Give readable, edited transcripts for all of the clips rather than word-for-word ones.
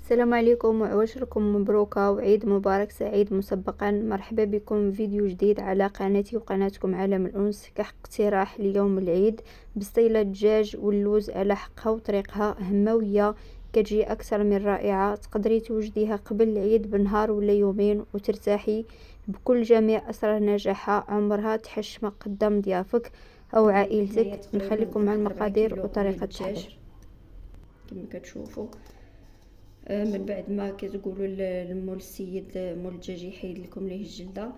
السلام عليكم وعواشركم مبروكة وعيد مبارك سعيد مسبقا. مرحبا بكم في فيديو جديد على قناتي وقناتكم عالم الأنس. كحق اقتراح ليوم العيد بسطيلة الدجاج واللوز على حقها وطريقها هموية كتجي أكثر من رائعة. تقدري توجديها قبل العيد بنهار ولا يومين وترتاحي بكل جميع أسرار نجاحها. عمرها تحشم قدام ضيافك أو عائلتك. نخليكم مع المقادير وطريقة التحضير. كما كتشوفوا من بعد ما كتقولوا لمول السيد مول الدجاج يحيد لكم ليه الجلده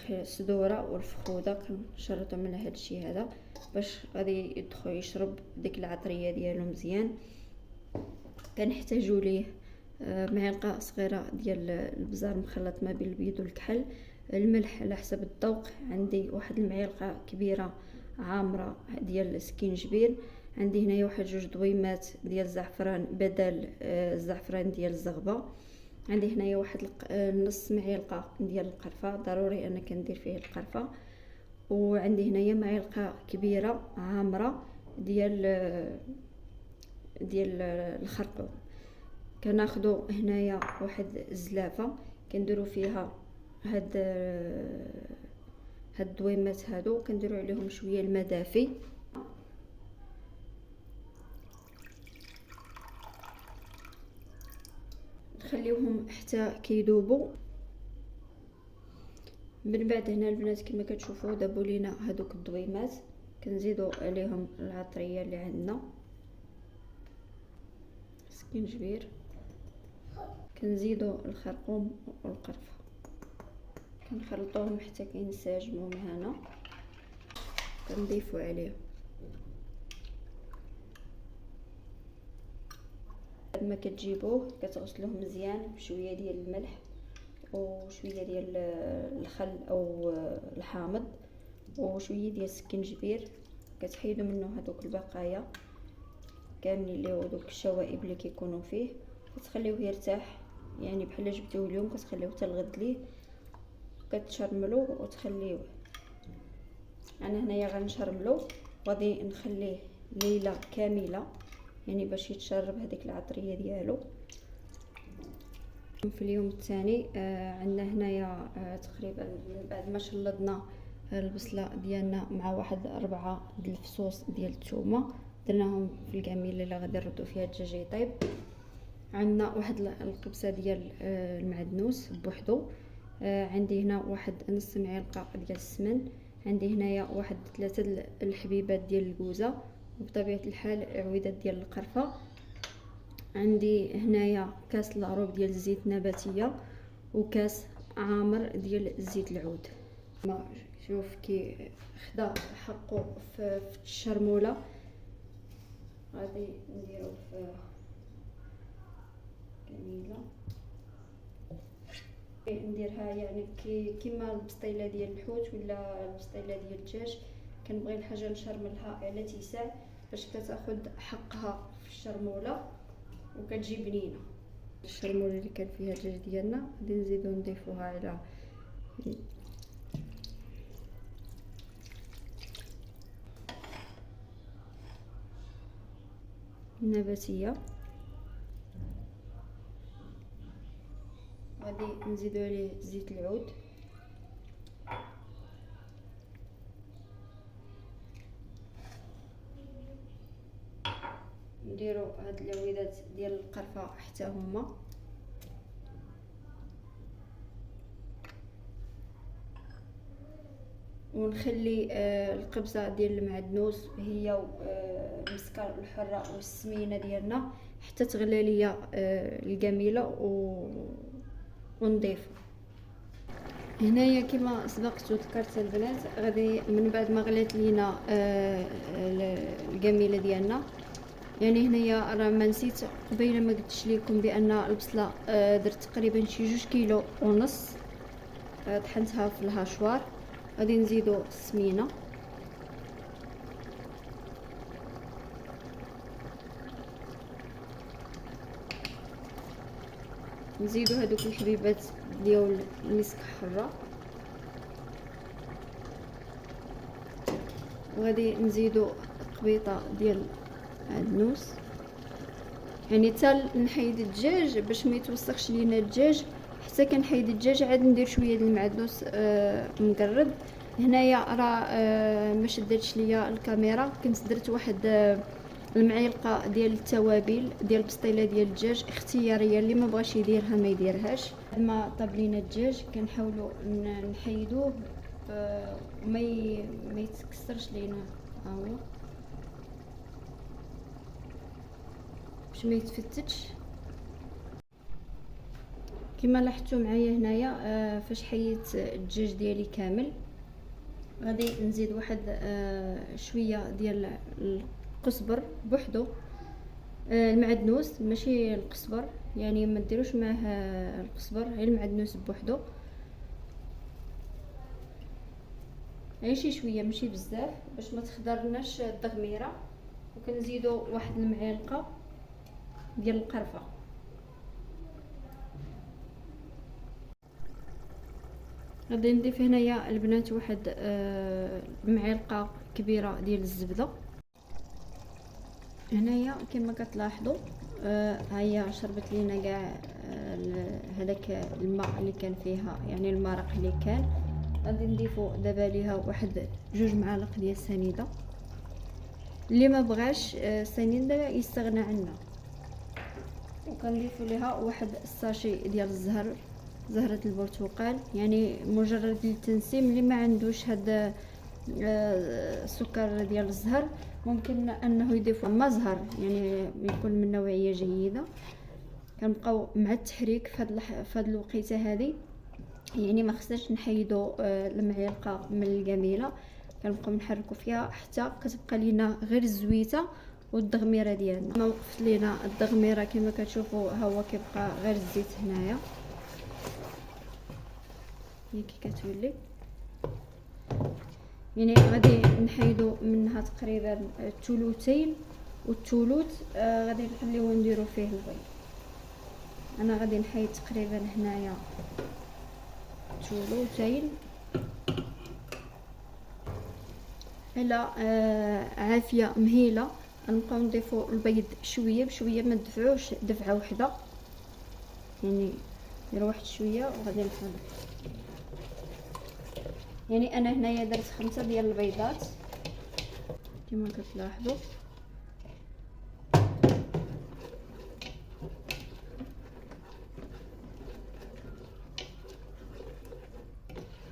الصدوره والفخوده، كنشرطوا من هذا الشيء هذا باش غادي يدخل يشرب ديك العطريه ديالو مزيان. كنحتاجوا ليه معلقه صغيره ديال البزار مخلط ما بين البيض والكحل، الملح على حسب الذوق. عندي واحد المعلقه كبيره عامره ديال السكينجبير، عندي هنايا واحد جوج دويمات ديال الزعفران بدل الزعفران ديال الزغبه، عندي هنايا واحد نص معلقه ديال القرفه، ضروري انا كندير فيه القرفه، وعندي هنايا معلقه كبيره عامره ديال الخرقوم. كناخذوا هنايا واحد الزلافه كنديروا فيها هاد الدويمات هادو، كنديروا عليهم شويه الماء دافي. نخليوهم حتى كيذوبوا. من بعد هنا البنات كما كتشوفوا دابوا لينا هذوك الدويمات، كنزيدوا عليهم العطريه اللي عندنا سكينجبير، كنزيدوا الخرقوم والقرفه، كنخلطوهم حتى كينسجموا معنا، كنضيفوا عليهم. لما كتجيبوه كتغسلوه مزيان بشويه ديال الملح وشويه ديال الخل او الحامض وشويه ديال السكينجبير، كتحيدوا منه هذوك البقايا كاملين اللي هو دوك الشوائب اللي كيكونوا فيه، كتخليوه يرتاح يعني بحال جبتوه اليوم كتخليوه حتى الغد ليه، كتشرملوه وتخليوه. انا هنايا غنشرملو وغادي نخليه ليله كامله يعني باش يتشرب هذيك العطريه ديالو. في اليوم الثاني عندنا هنايا تقريبا بعد ما شلضنا البصله ديالنا مع واحد 4 د الفصوص ديال الثومه درناهم في الكميله اللي غادي نردو فيها الدجاج يطيب. عندنا واحد القبصه ديال المعدنوس بوحدو، عندي هنا واحد نص معلقه ديال السمن، عندي هنايا واحد 3 الحبيبات ديال الكوزه، وبطبيعه الحال عويدات ديال القرفه، عندي هنايا كاس العروب ديال الزيت النباتيه وكاس عامر ديال زيت العود. ما شوف كي خدا حقه في الشرموله، غادي نديرو في كميله نديرها يعني كيما البسطيله ديال الحوت ولا البسطيله ديال الدجاج. كنبغي الحاجه نشرملها على اتساع باش كتاخذ حقها في الشرموله وكتجي بنينه. الشرموله اللي كان فيها الدجاج ديالنا غادي نزيدو نضيفوها على النباتيه، غادي نزيدو عليه زيت العود، نديرو هاد العويدات ديال القرفه حتى هما، ونخلي القبصه ديال المعدنوس هي المسكر الحره والسمينه ديالنا حتى تغلى ليا الجميله ونضيف. هنايا كما سبقت وذكرت البنات، غادي من بعد ما غلات لينا الجميله ديالنا، يعني هنايا راه ما نسيت قبيله ما قلتش لكم بان البصله درت تقريبا شي 2 كيلو ونص، طحنتها في الهاشوار. غادي نزيدو السمينه، نزيدو هذوك الحبيبات ديال المسك حره، وغادي نزيدو قبيطه ديال المعدنوس، يعني حتى نحيد الدجاج باش ما يتوسخش لينا الدجاج. حتى كنحيد الدجاج عاد ندير شويه د المعدنوس مقرد. هنايا راه ما شدتش ليا الكاميرا، كنت درت واحد المعلقه ديال التوابل ديال البسطيله ديال الدجاج اختياريه، اللي ما بغاش يديرها ما يديرهاش. بعد ما طاب لينا الدجاج كنحاولوا نحيدوه ما يتكسرش لينا، ها هو باش ما يتفتتش. كما لاحظتوا معايا هنايا فاش حيدت الدجاج ديالي كامل غادي نزيد واحد شويه ديال القزبر بوحدو، المعدنوس ماشي القزبر، يعني ما ديروش معاه القزبر، غير المعدنوس بوحدو، غير شي شويه ماشي بزاف باش ما تخضرناش الدغميره. وكنزيدو واحد المعلقه ديال القرفه. غادي نضيف هنايا البنات واحد معلقه كبيره ديال الزبده. هنايا كما كتلاحظوا هيا شربت لينا كاع هذاك الماء اللي كان فيها، يعني المرق اللي كان. غادي نضيفوا دابا ليها واحد 2 معالق ديال السنيده، اللي ما بغاش السنيده يستغنى عنها. وكنضيفوا ليها واحد الساشي ديال زهرة البرتقال، يعني مجرد للتنسيم. اللي ما عندوش هذا السكر ديال الزهر ممكن انه يضيف ما زهر، يعني يكون من نوعيه جيده. كنبقاو مع التحريك في هاد الوقيته هذه، يعني ما خصناش نحيدوا المعلقه من الجميله، كنبقاو نحركوا فيها حتى كتبقى لينا غير الزويته والدغميره ديالنا. ما وقفت لينا الدغميره كما كتشوفوا، ها هو كيبقى غير الزيت هنايا، هي كي كتولي. يعني غادي نحيدو منها تقريبا الثلثين، والثلث غادي نخليوه نديرو فيه البيض. انا غادي نحيد تقريبا هنايا ثلثين. على عافيه مهيله غنبقاو نضيفو البيض شويه بشويه، ما ندفعوش دفعه واحده، يعني ندير واحد شويه وغادي نحيد. يعني انا هنايا درت 5 ديال البيضات كما كتلاحظوا.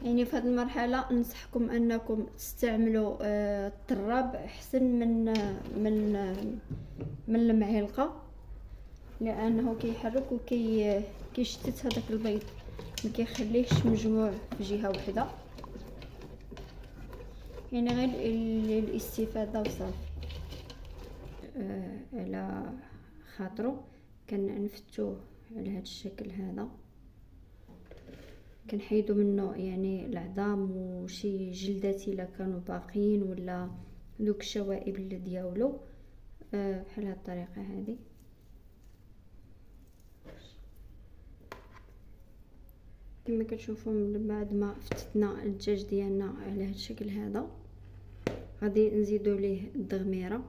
يعني في هذه المرحله ننصحكم انكم تستعملوا الطراب احسن من المعلقه، لانه كيحرك كيشتت هذاك البيض، ما كيخليهش مجموع في جهه واحده، يعني غير الاستفاده وصافي. على خاطرو كنفتوه على هذا الشكل هذا، كنحيدو منه يعني العظام وشي جلدات الا كانوا باقيين، ولا دوك الشوائب ديالو بحال هاد الطريقه هذه. كما كتشوفوا من بعد ما فتتنا الدجاج ديالنا على هاد الشكل هذا، غادي نزيدو ليه الدغميره،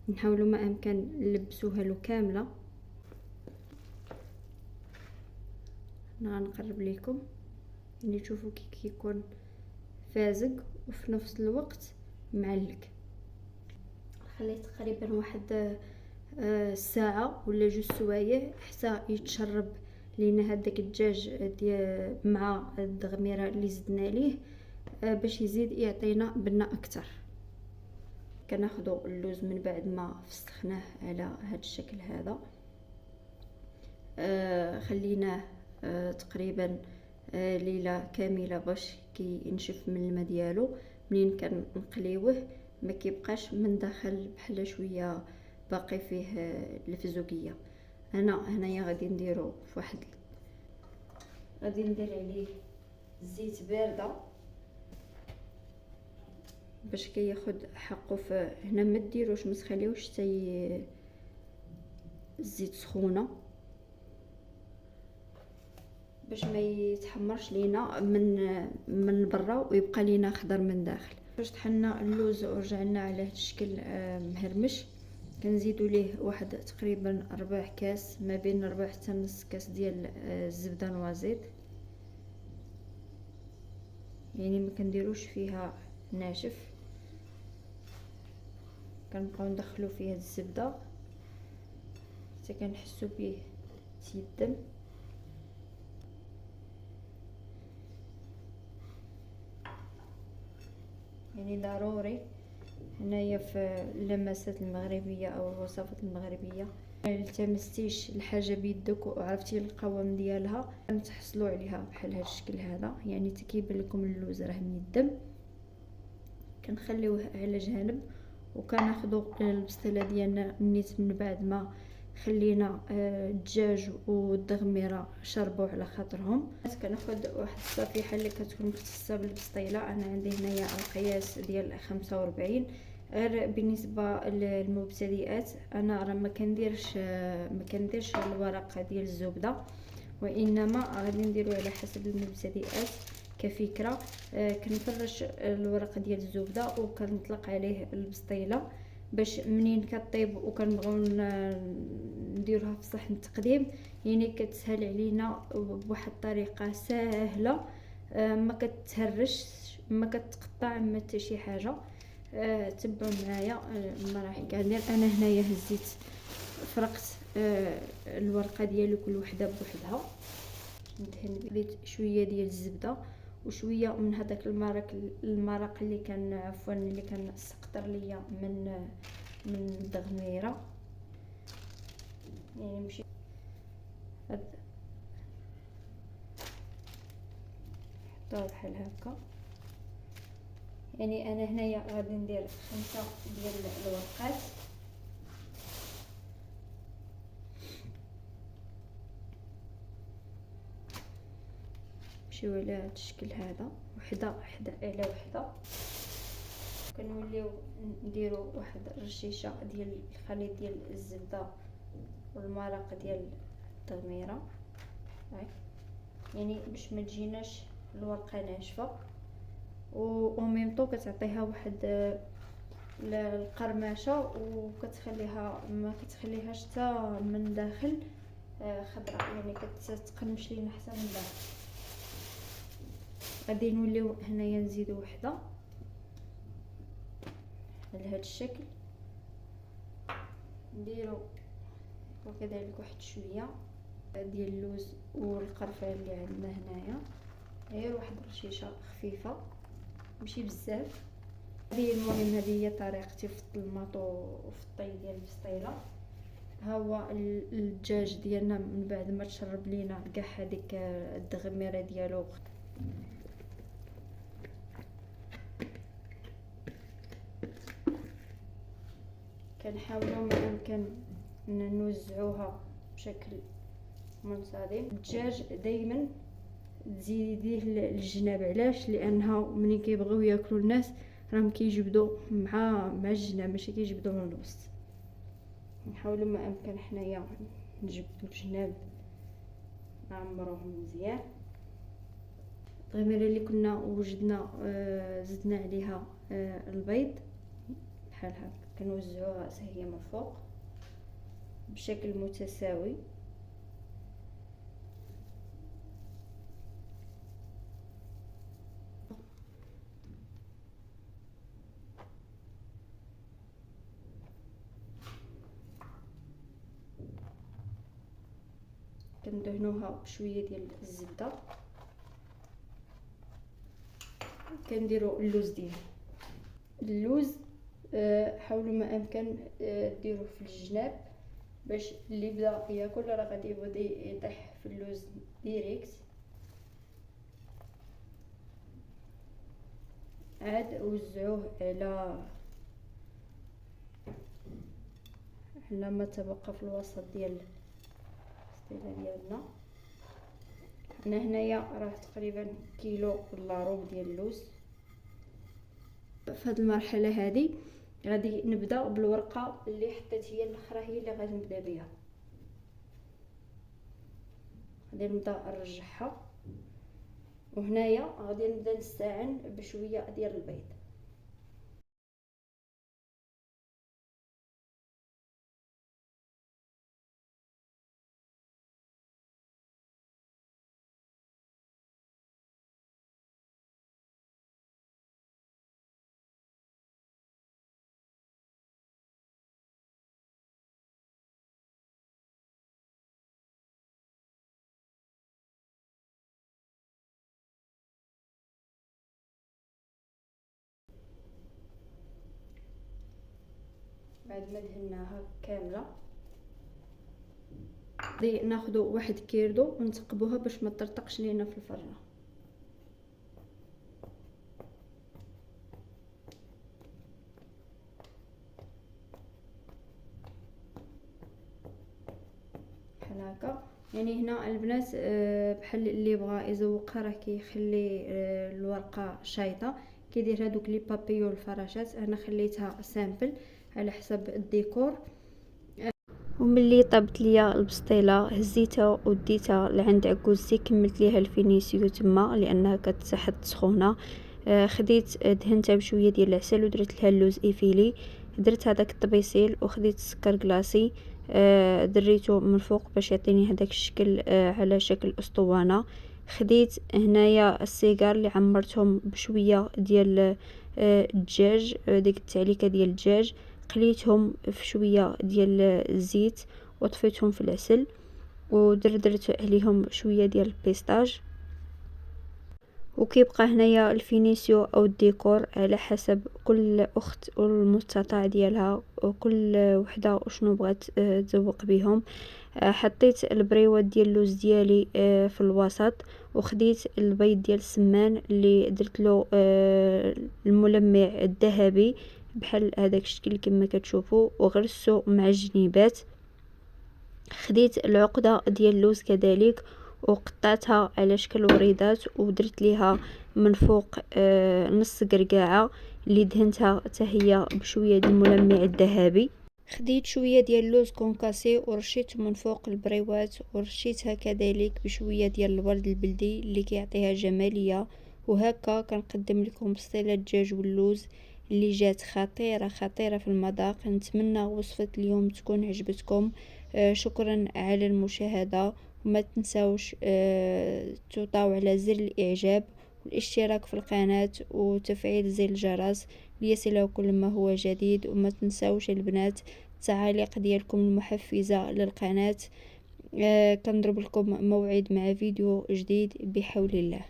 نحاولوا ما امكن نلبسوها له كامله. انا غنقرب لكم يعني تشوفوا كي كيكون فازق وفي نفس الوقت معلق. خليت تقريبا واحد ساعه ولا 2 سوايع حتى يتشرب لينا هذاك الدجاج ديال مع الدغميره اللي زدنا ليه باش يزيد يعطينا بنه اكثر. كناخذوا اللوز من بعد ما فسخناه على هذا الشكل هذا، خليناه تقريبا ليله كامله باش كينشف من الماء ديالو. منين كنقليوه ما كيبقاش من داخل بحال شويه باقي فيه الفزوقيه. انا هنايا غادي نديرو في واحد، غادي ندير عليه زيت بارده باش كياخد حقه. في هنا ما ديروش ما تخليوش حتى الزيت سخونه باش ما يتحمرش لينا من برا ويبقى لينا خضر من داخل. باش طحنا اللوز ورجعنا على هذا الشكل مهرمش، كنزيدو ليه واحد تقريبا 4 كاس، ما بين 4 حتى نص كاس ديال الزبده نوازيط، يعني ما كنديروش فيها ناشف. كنبقاو ندخلو فيه الزبده حتى كنحسو بيه تيدم. يعني ضروري هنايا في اللمسات المغربيه او الوصفات المغربيه التمستيش الحاجه بيدك وعرفتي القوام ديالها تحصلوا عليها بحال هذا الشكل هذا، يعني تكيبان لكم اللوز راه ميدم. كنخليوه على جانب وكناخذوا البسطيله ديالنا نيت من بعد ما خلينا الدجاج والدغميره شربوا على خاطرهم. كناخذ واحد الصفيحه اللي كتكون مختصه بالبسطيله، انا عندي هنايا القياس ديال 45. غير بالنسبه للمبتدئات انا راه ما كنديرش الورق ديال الزبده، وانما غادي نديرو على حسب المبتدئات كفكره. كنفرش الورق ديال الزبده وكنطلق عليه البسطيله باش منين كطيب وكنبغيو نديروها في صحن التقديم يعني كتسهل علينا بواحد الطريقه سهله، ما كتهرش ما كتقطع ما حتى شي حاجه. تبعوا معايا المراحل كندير. انا هنايا هزيت فرقت الورقه ديالي كل وحده بوحدها، ندهن بديت شويه ديال الزبده وشويه من هذاك المرق اللي كان عفوا اللي كان سقطر ليا من الدغميره، يعني ماشي حطوه بحال هكا. يعني انا هنايا غادي ندير 5 ديال الورقات، نمشيو على هذا الشكل هذا وحده على وحده. كنوليو نديرو واحد الرشيشه ديال الخليط ديال الزبده والمرق ديال التغميره، يعني باش ما تجيناش الورقه ناشفه و ميمطو كتعطيها واحد القرمشه وكتخليها ما كتخليهاش حتى من داخل خضراء، يعني كتقرمش لينا حتى من داخل. غادي نوليو هنايا نزيدو وحده على هذا الشكل، نديرو وكذلك واحد شويه ديال اللوز والقرفه اللي عندنا هنايا، غير واحد الرشيشه خفيفه ماشي بزاف. هذه المهم هذه هي طريقتي في الطلماط وفي الطي ديال البسطيله. ها هو الدجاج ديالنا من بعد ما تشرب لينا كاع هذيك الدغميره ديالو. كنحاولوا ما يمكن نوزعوها بشكل منتظم. الدجاج دائما تزيديه للجناب، علاش؟ لانها ملي كيبغيو ياكلوا الناس راهم كيجبدوا مع الجناب ماشي كيجبدوا من الوسط. نحاولوا ما امكن حنايا نجبدوا الجناب نعمروهم مزيان. التغميره اللي كنا وجدنا زدنا عليها البيض بحال هكا، كنوزعوها حتى هي من الفوق بشكل متساوي. كندهنوها بشويه ديال الزبده. كنديروا اللوز ديالنا. اللوز حاولوا ما امكن ديروه في الجناب باش اللي بدا ياكل راه غادي يبدا يطيح في اللوز ديريكت. عاد وزعوه على ما تبقى في الوسط ديال السطيله ديالنا. انا هنايا راه تقريبا كيلو ولا ربع ديال اللوز. في هذه المرحله هذه غادي نبدا بالورقه اللي حطيت هي الاخرى، هي اللي غادي نبدا بها. غادي نبدا نرجعها وهنايا غادي نبدا نستعن بشويه ديال البيض. بعد ما دهناها كامله ناخذ واحد كيردو ونثقبوها باش ما تطرطقش لينا في الفرن. بحال هكا. يعني هنا البنات بحال اللي بغى يزوقها راه كيخلي الورقه شايطه، كيدير هذوك لي بابيو الفراشات. انا خليتها سامبل على حسب الديكور. وملي طابت ليا البسطيله هزيتها وديتها لعند عكوزتي، كملت ليها الفينيسيو تما لانها كتحط سخونه. خديت دهنتها بشويه ديال العسل ودرت لها اللوز ايفيلي، درت هذاك الطبيسيل وخديت السكر كلاصي دريته من فوق باش يعطيني هذاك الشكل على شكل اسطوانه. خديت هنايا السيجار اللي عمرتهم بشويه ديال الدجاج، ديك التعليكه ديال الدجاج، قليتهم في شويه ديال الزيت وطفيتهم في العسل ودردرت عليهم شويه ديال البيستاج. وكيبقى هنايا الفينيسيو او الديكور على حسب كل اخت والمستطاع ديالها وكل وحده وشنو بغات تزوق بهم. حطيت البريوات ديال اللوز ديالي في الوسط، وخديت البيض ديال السمان اللي درت له الملمع الذهبي بحال هذاك الشكل كما كتشوفوا وغرسته مع الجنيبات. خديت العقده ديال اللوز كذلك وقطعتها على شكل وريدات ودرت ليها من فوق نص قرقاعه اللي دهنتها حتى هي بشويه ديال الملمع الذهبي. خديت شويه ديال اللوز كونكاسي ورشيته من فوق البريوات، ورشيتها كذلك بشويه ديال الورد البلدي اللي كيعطيها جماليه. وهكا كنقدم لكم بسطيله الدجاج واللوز اللي جات خطيره خطيره في المذاق. نتمنى وصفه اليوم تكون عجبتكم. شكرا على المشاهده، وما تنساوش تضغطوا على زر الاعجاب والاشتراك في القناه وتفعيل زر الجرس ليصلكم كل ما هو جديد. وما تنساوش البنات التعاليق ديالكم المحفزه للقناه. كنضرب لكم موعد مع فيديو جديد بحول الله.